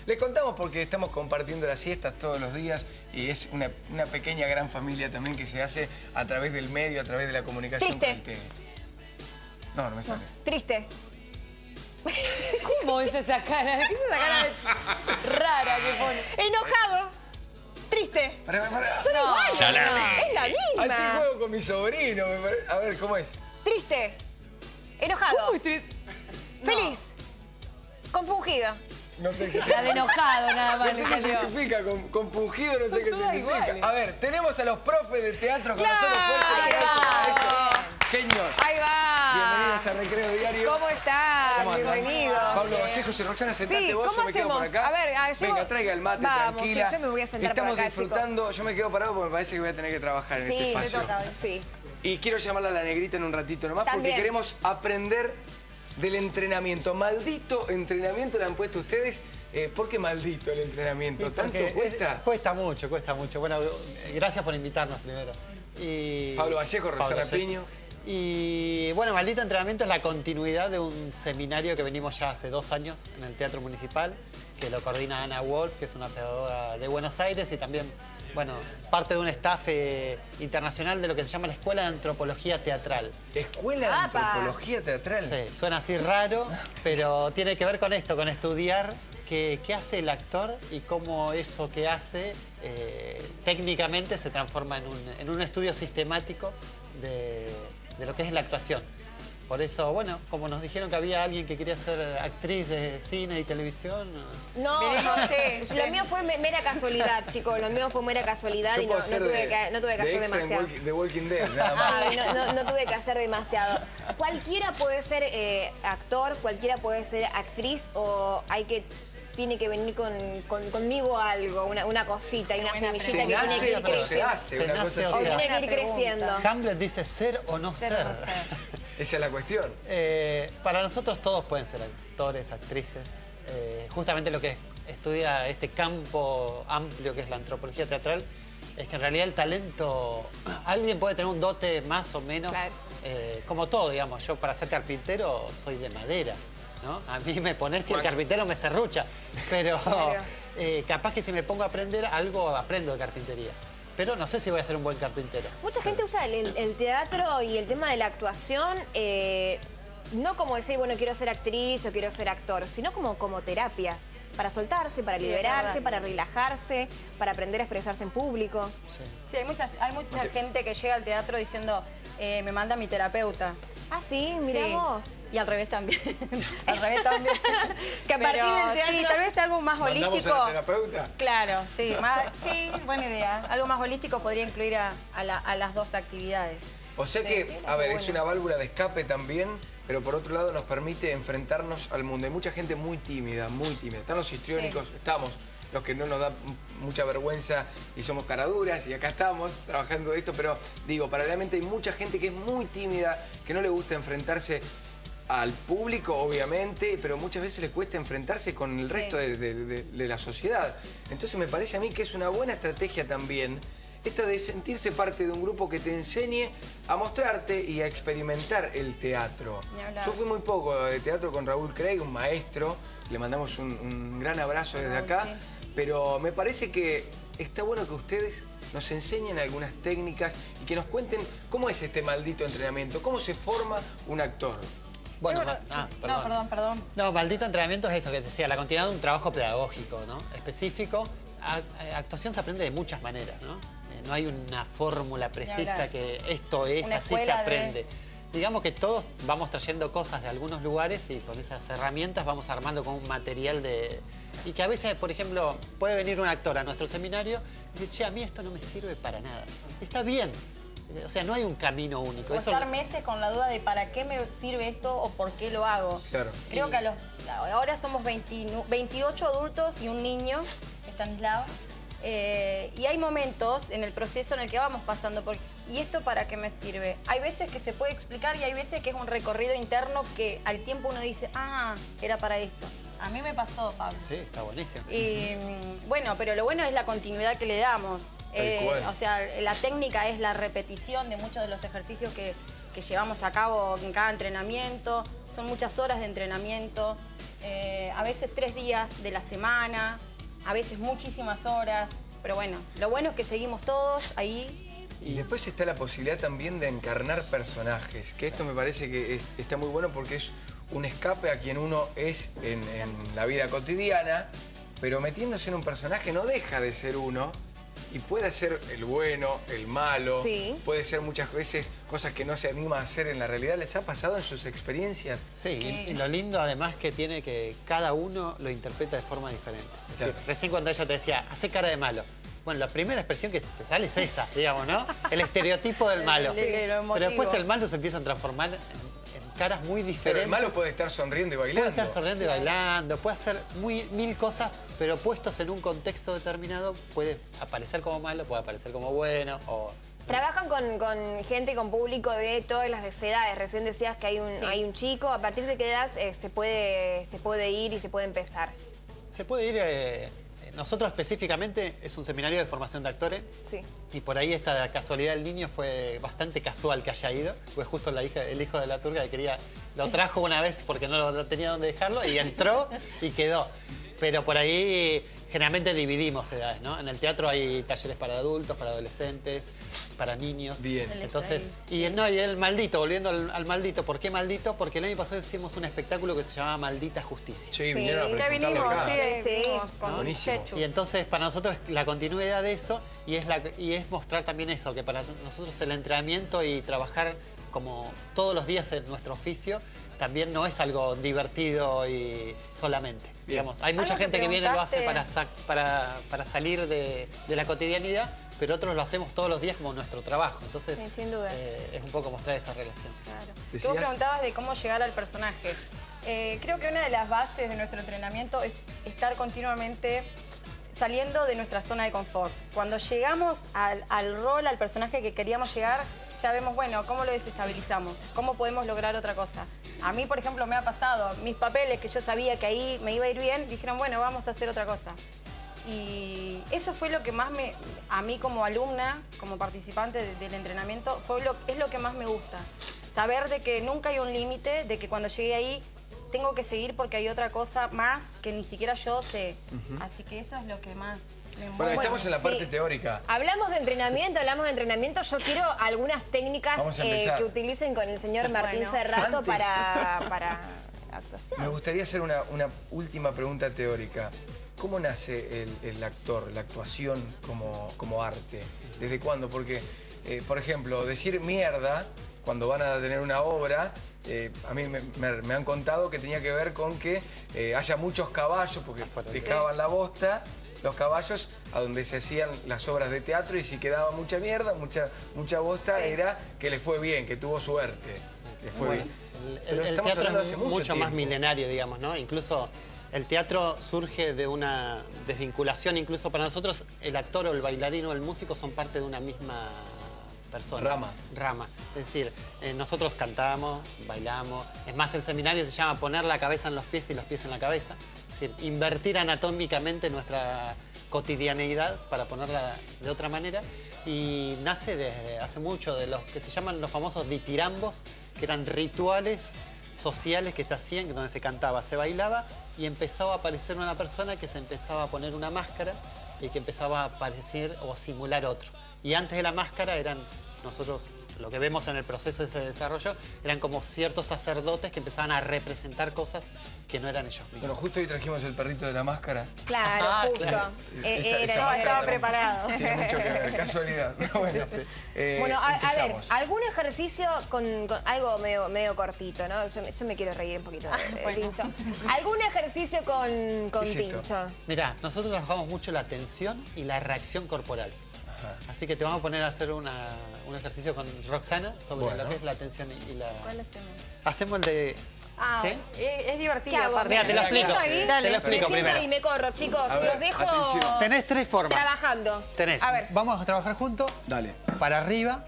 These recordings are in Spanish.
Les contamos porque estamos compartiendo las siestas todos los días y es una pequeña gran familia también que se hace a través del medio, a través de la comunicación. Triste. No me sale. Triste. ¿Cómo es esa cara? ¿Qué es esa cara rara que pone? Enojado. Triste. Pará. Son iguales. Salame. Es la misma. Así juego con mi sobrino. A ver, ¿cómo es? Triste. Enojado. ¿Cómo estoy? Feliz. Compungido. No sé qué La de enojado nada No más sé le qué salió. significa, compungido no sé qué todas significa. iguales. A ver, tenemos a los profes de teatro con Claro, nosotros. Fuerte ahí aplauso va. para ellos. Genios. Ahí va. Bienvenidos a Recreo Diario. ¿Cómo estás? ¿Cómo andan? Bienvenidos. Pablo Vallejos y Roxana, sentate Sí, vos, ¿cómo yo me quedo por hacemos? acá. A ver, llevo- Venga, traiga el mate, Vamos, tranquila. sí, yo me voy a sentar por Estamos acá, disfrutando, yo me quedo parado porque me parece que voy a tener que trabajar en este Sí, me espacio. toca hoy. Sí. Y quiero llamarla a la negrita en un ratito nomás También. porque queremos aprender del entrenamiento. Maldito entrenamiento le han puesto ustedes. ¿Por qué maldito el entrenamiento? ¿Tanto cuesta? Cuesta mucho. Bueno, gracias por invitarnos primero. Pablo Vallejo, Rosana Pablo, sí. Piño. Y bueno, Maldito Entrenamiento es la continuidad de un seminario que venimos ya hace 2 años en el Teatro Municipal, que lo coordina Ana Wolf, que es una pedagoga de Buenos Aires y también, bueno, parte de un staff internacional de lo que se llama la Escuela de Antropología Teatral. Escuela de ¡Apa! Antropología Teatral. Sí, suena así raro, pero tiene que ver con esto, con estudiar qué hace el actor y cómo eso que hace técnicamente se transforma en un estudio sistemático de lo que es la actuación. Por eso, bueno, como nos dijeron que había alguien que quería ser actriz de cine y televisión... No sé. Lo mío fue mera casualidad, chicos. Lo mío fue mera casualidad Yo y puedo no ser tuve que hacer extra demasiado. en The Walking Dead, nada más. Ay, no tuve que hacer demasiado. Cualquiera puede ser actor, cualquiera puede ser actriz o tiene que venir conmigo algo, una cosita y una semillita Se que tiene que nace, ir pero se creciendo. hace, Se una nace, cosa o así. O sea, tiene que ir creciendo. Hamlet dice ser o no ser. Esa es la cuestión. Para nosotros todos pueden ser actores, actrices. Justamente lo que estudia este campo amplio que es la antropología teatral es que en realidad el talento, alguien puede tener un dote más o menos, Claro. como todo, digamos. Yo para ser carpintero soy de madera, ¿no? A mí me ponés y el carpintero me serrucha, pero Claro. capaz que si me pongo a aprender algo, aprendo de carpintería. Pero no sé si voy a ser un buen carpintero. Mucha gente usa el teatro y el tema de la actuación, no como decir, bueno, quiero ser actriz o quiero ser actor, sino como terapias, para soltarse, para liberarse, para relajarse, para aprender a expresarse en público. Sí, hay mucha gente que llega al teatro diciendo, me manda mi terapeuta. Ah, sí, mira Sí. vos. Y al revés también. Al revés también. Que a partir del teatro... Sí, tal vez algo más ¿Mandamos holístico. a la terapeuta? Claro, sí, sí, buena idea. Algo más holístico podría incluir a las dos actividades. O sea que, a ver, es una válvula de escape también, pero por otro lado nos permite enfrentarnos al mundo. Hay mucha gente muy tímida, muy tímida. Están los histriónicos, estamos los que no nos da mucha vergüenza y somos caraduras y acá estamos trabajando de esto, pero digo, paralelamente hay mucha gente que es muy tímida, que no le gusta enfrentarse al público, obviamente, pero muchas veces les cuesta enfrentarse con el resto de la sociedad. Entonces me parece a mí que es una buena estrategia también esta de sentirse parte de un grupo que te enseñe a mostrarte y a experimentar el teatro. Yo fui muy poco de teatro con Raúl Craig, un maestro, le mandamos un gran abrazo desde acá, pero me parece que está bueno que ustedes nos enseñen algunas técnicas y que nos cuenten cómo es este maldito entrenamiento, cómo se forma un actor. Bueno, Perdón. No, maldito entrenamiento es esto que te decía, la continuidad de un trabajo pedagógico, ¿no? Específico. Actuación se aprende de muchas maneras, ¿no? No hay una fórmula precisa que esto es, Una así se escuela aprende. Digamos que todos vamos trayendo cosas de algunos lugares y con esas herramientas vamos armando como un material de... Y que a veces, por ejemplo, puede venir un actor a nuestro seminario y decir, che, a mí esto no me sirve para nada. Está bien. O sea, no hay un camino único. O estar meses con la duda de para qué me sirve esto o por qué lo hago. Claro. Creo que ahora somos 28 adultos y un niño, Estanislao. Y hay momentos en el proceso en el que vamos pasando por... ¿Y esto para qué me sirve? Hay veces que se puede explicar y hay veces que es un recorrido interno que al tiempo uno dice, ah, era para esto. A mí me pasó, Pablo. Sí, está buenísimo. Y bueno, pero lo bueno es la continuidad que le damos. O sea, la técnica es la repetición de muchos de los ejercicios que llevamos a cabo en cada entrenamiento. Son muchas horas de entrenamiento. a veces 3 días de la semana, a veces muchísimas horas, pero bueno, lo bueno es que seguimos todos ahí. Y después está la posibilidad también de encarnar personajes, que esto me parece que está muy bueno porque es un escape a quien uno es en la vida cotidiana, pero metiéndose en un personaje no deja de ser uno y puede ser el bueno, el malo, puede ser muchas veces cosas que no se anima a hacer en la realidad. ¿Les ha pasado en sus experiencias? Sí, y lo lindo además que tiene que cada uno lo interpreta de forma diferente. Es decir, recién cuando ella te decía, hace cara de malo. Bueno, la primera expresión que te sale es esa, digamos, ¿no? El estereotipo del malo. Pero después el malo se empieza a transformar en caras muy diferentes. Pero el malo puede estar sonriendo y bailando. Puede estar sonriendo y bailando, puede hacer mil cosas, pero puestos en un contexto determinado puede aparecer como malo, puede aparecer como bueno. Trabajan con gente, con público de todas las edades. Recién decías que hay un chico. ¿A partir de qué edad se puede ir y se puede empezar? Se puede ir... Nosotros específicamente es un seminario de formación de actores. Sí. Y por ahí esta casualidad del niño fue bastante casual que haya ido. Fue justo el hijo de la turca que lo trajo una vez porque no tenía dónde dejarlo y entró y quedó. Pero por ahí generalmente dividimos edades, ¿no? En el teatro hay talleres para adultos, para adolescentes, para niños. Bien. Entonces, y el maldito, volviendo al maldito. ¿Por qué maldito? Porque el año pasado hicimos un espectáculo que se llamaba Maldita Justicia. Sí, vinieron a presentarlo acá. Buenísimo. Y entonces para nosotros la continuidad de eso y es mostrar también eso, que para nosotros el entrenamiento y trabajar como todos los días en nuestro oficio también no es algo divertido y solamente. Digamos, hay mucha gente que viene y lo hace para salir de la cotidianidad, pero otros lo hacemos todos los días como nuestro trabajo. Entonces, sin duda. Es un poco mostrar esa relación. Claro. Tú preguntabas de cómo llegar al personaje. Creo que una de las bases de nuestro entrenamiento es estar continuamente saliendo de nuestra zona de confort. Cuando llegamos al rol, al personaje que queríamos llegar, ya vemos, bueno, cómo lo desestabilizamos, cómo podemos lograr otra cosa. A mí, por ejemplo, me ha pasado, mis papeles que yo sabía que ahí me iba a ir bien, dijeron, bueno, vamos a hacer otra cosa. Y eso fue lo que más a mí como alumna, como participante del entrenamiento, es lo que más me gusta. Saber de que nunca hay un límite, de que cuando llegué ahí tengo que seguir porque hay otra cosa más que ni siquiera yo sé. Así que eso es lo que más me mueve. Bueno, estamos en la parte teórica. Hablamos de entrenamiento. Yo quiero algunas técnicas que utilicen con el señor Martín Cerrato para actuación. Me gustaría hacer una última pregunta teórica. ¿Cómo nace el actor, la actuación como arte? ¿Desde cuándo? Porque, por ejemplo, decir mierda cuando van a tener una obra, a mí me han contado que tenía que ver con que haya muchos caballos, porque dejaban la bosta, los caballos, a donde se hacían las obras de teatro, y si quedaba mucha mierda, mucha bosta, era que le fue bien, que tuvo suerte. Que fue bien. El teatro es mucho más milenario, digamos, ¿no? Incluso el teatro surge de una desvinculación, incluso para nosotros el actor o el bailarín o el músico son parte de una misma persona. Rama. Es decir, nosotros cantamos, bailamos. Es más, el seminario se llama poner la cabeza en los pies y los pies en la cabeza. Es decir, invertir anatómicamente nuestra cotidianeidad para ponerla de otra manera. Y nace desde hace mucho de los que se llaman los famosos ditirambos, que eran rituales sociales que se hacían, donde se cantaba, se bailaba, y empezaba a aparecer una persona que se empezaba a poner una máscara y que empezaba a parecer o a simular otro. Y antes de la máscara eran nosotros, lo que vemos en el proceso de ese desarrollo, eran como ciertos sacerdotes que empezaban a representar cosas que no eran ellos mismos. Bueno, justo hoy trajimos el perrito de la máscara. Claro, justo. Claro. Estaba preparado. Tiene mucho que ver, casualidad. Bueno, bueno, a ver, algún ejercicio con algo medio cortito, ¿no? Yo me quiero reír un poquito de Tincho. ¿Algún ejercicio con Tincho? Mirá, nosotros trabajamos mucho la tensión y la reacción corporal. Así que te vamos a poner a hacer un ejercicio con Roxana sobre lo que es la tensión y la... ¿Cuál hacemos? Hacemos el de... ¿Sí? Es divertido. Mira, te lo explico. Te lo explico primero. Y me corro, chicos. Los dejo... atención. Tenés 3 formas. Trabajando. Tenés. A ver. Vamos a trabajar juntos. Dale. Para arriba,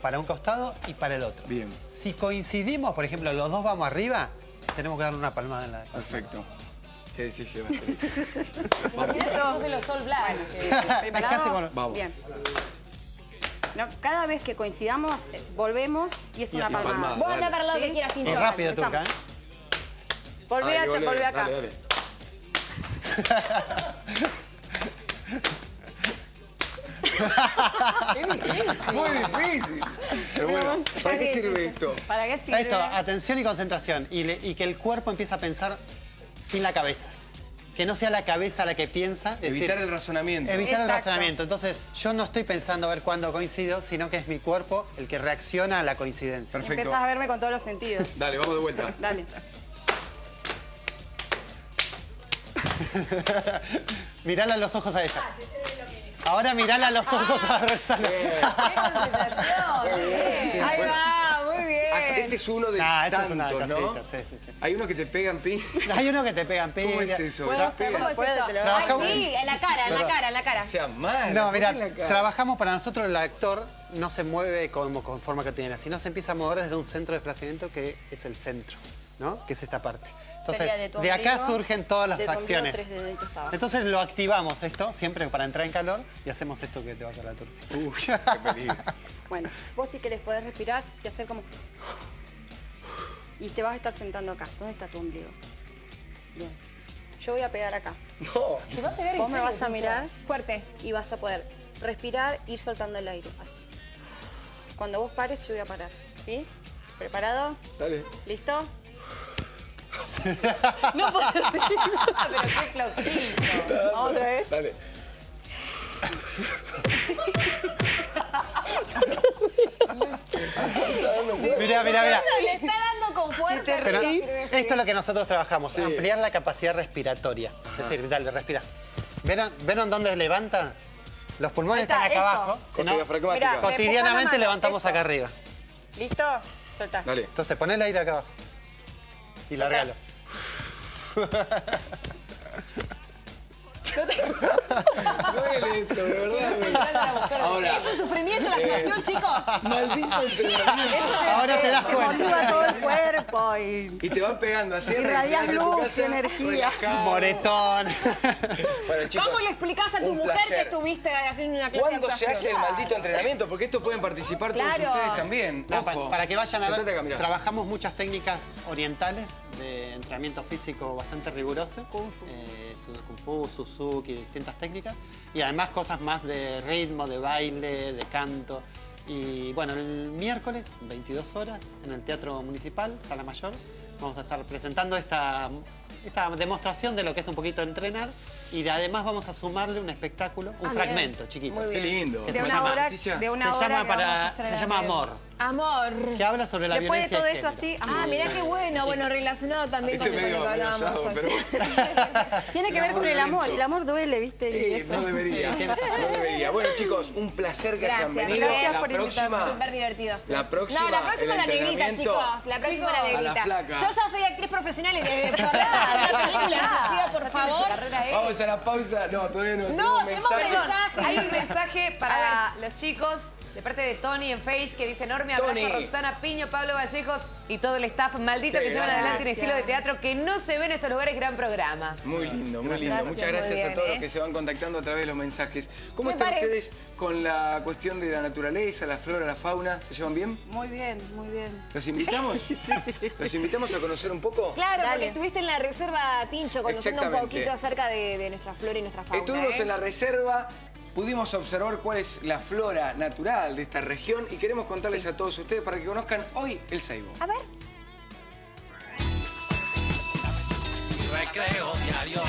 para un costado y para el otro. Bien. Si coincidimos, por ejemplo, los dos vamos arriba, tenemos que darle una palmada en la... Perfecto. Qué difícil va a ser. Sos de los All Black. ¿Preparado? Vamos. Bien. No, cada vez que coincidamos, volvemos y es una palmada. Vos anda para el lado que quieras, Tincho. Es rápido, Turca, ¿eh? Volvé, volvé acá. Dale, dale. Muy difícil. Pero bueno, ¿para qué sirve esto? ¿Para qué sirve? Esto, atención y concentración. Y que el cuerpo empiece a pensar sin la cabeza. Que no sea la cabeza la que piensa. Evitar el razonamiento. Evitar el Exacto. razonamiento. Entonces, yo no estoy pensando a ver cuándo coincido, sino que es mi cuerpo el que reacciona a la coincidencia. Perfecto. Empezás a verme con todos los sentidos. Dale, vamos de vuelta. Dale. Mirala a los ojos a ella. Ahora mirala a los ojos a Roxana. Ahí va, muy bien. Este es uno de Esto es tantos, una ¿no? cosita, sí. Hay uno que te pegan pi. Hay uno que te pegan ¿Cómo es piña. eso? ¿Puedo ¿Te hacerlo? pegan? ¿Cómo es eso? Puede, te lo Ay, Trabajamos- sí, en la cara, en la cara, en la cara. O sea, mal. No, ¿por qué mira, en la cara? trabajamos para nosotros, el actor no se mueve como con forma cotidiana, sino se empieza a mover desde un centro de desplazamiento que es el centro, ¿no? Que es esta parte. Entonces, Sería de tu de acá ombligo, surgen todas las de tu ombligo, acciones. 3 deditos abajo. Entonces lo activamos esto, siempre para entrar en calor, y hacemos esto que te vas a la turca. Uy, qué peligro. Bueno, vos si querés podés respirar y hacer como... Y te vas a estar sentando acá. ¿Dónde está tu ombligo? Bien. Yo voy a pegar acá. No. Te va a pegar en Vos me serio, vas a Sucho. mirar Fuerte. y vas a poder respirar, ir soltando el aire. Así. Cuando vos pares, yo voy a parar. ¿Sí? ¿Preparado? Dale. ¿Listo? No puedo reír. Pero qué flojito. Vamos otra vez. Dale. Mirá. Le está dando con fuerza. Pero Ricky. esto es lo que nosotros trabajamos, Sí. ampliar la capacidad respiratoria. Es decir, dale, respira. ¿Vieron dónde levanta? Los pulmones Ahí está, están acá esto. abajo. Si no, Costa diafragmática. Mirá, cotidianamente Empuja la mano, levantamos eso. acá arriba. ¿Listo? Soltá. Dale. Entonces poné el aire acá abajo. Y largalo. Duele esto, de verdad. Ahora, Es un sufrimiento la actuación, chicos. maldito entrenamiento. Ahora te das Te cuenta. motiva todo el cuerpo y... Y te van pegando así. Irradias regresás a tu luz, casa, energía. relajado. Moretón. Bueno, chicos, ¿Cómo le explicás a tu un mujer placer. que estuviste haciendo una clase de ¿Cuándo se actuación? hace el maldito entrenamiento? Porque esto pueden participar todos Claro. ustedes también. No, Ojo. para que vayan a ver, Sentate acá, mirá. trabajamos muchas técnicas orientales de entrenamiento físico bastante riguroso. Kung Fu, Suzuki, distintas técnicas. Y además cosas más de ritmo, de baile, de canto. Y bueno, el miércoles, 22 horas, en el Teatro Municipal, Sala Mayor, vamos a estar presentando esta demostración de lo que es un poquito entrenar. Y además vamos a sumarle un espectáculo, un fragmento chiquito. Qué lindo. Que De se una llama- hora, Leticia. de una Se hora llama, que vamos a hacer se el llama anterior. Amor, Amor. que habla sobre la Después de violencia todo de esto género. así, Ah, mirá qué bueno. Bueno, relacionado también Esto es con lo que medio hablábamos asado, hoy. pero tiene que ver con el amor. violento. El amor duele, ¿viste? Y eso. No debería, no debería. Bueno, chicos, un placer que hayan Gracias. venido. Gracias La por próxima, invitarme. Súper divertido. la próxima, No, la próxima el la negrita, entrenamiento chicos. La próxima la a la negrita. flaca. Yo ya soy actriz profesional y de la película. Sofía, por favor. Vamos a la pausa. No, todavía no. No, tengo tenemos mensaje. Hay un mensaje para los chicos de parte de Tony en Face que dice enorme abrazo Tony. a Roxana Piño, Pablo Vallejos y todo el staff maldito Qué que llevan grande. adelante un estilo de teatro que no se ve en estos lugares. Gran programa. Muy lindo, muy lindo. Gracias, Muchas muy gracias a bien, todos los ¿eh? que se van contactando a través de los mensajes. ¿Cómo Me están parece- ustedes con la cuestión de la naturaleza, la flora, la fauna? ¿Se llevan bien? Muy bien, muy bien. ¿Los invitamos? ¿Los invitamos a conocer un poco? Claro, Dale. porque estuviste en la reserva Tincho conociendo un Exactamente. poquito acerca de nuestra flora y nuestra fauna. Estuvimos ¿eh? en la reserva, pudimos observar cuál es la flora natural de esta región y queremos contarles a todos ustedes para que conozcan hoy el Seibo. A ver. Recreo diario.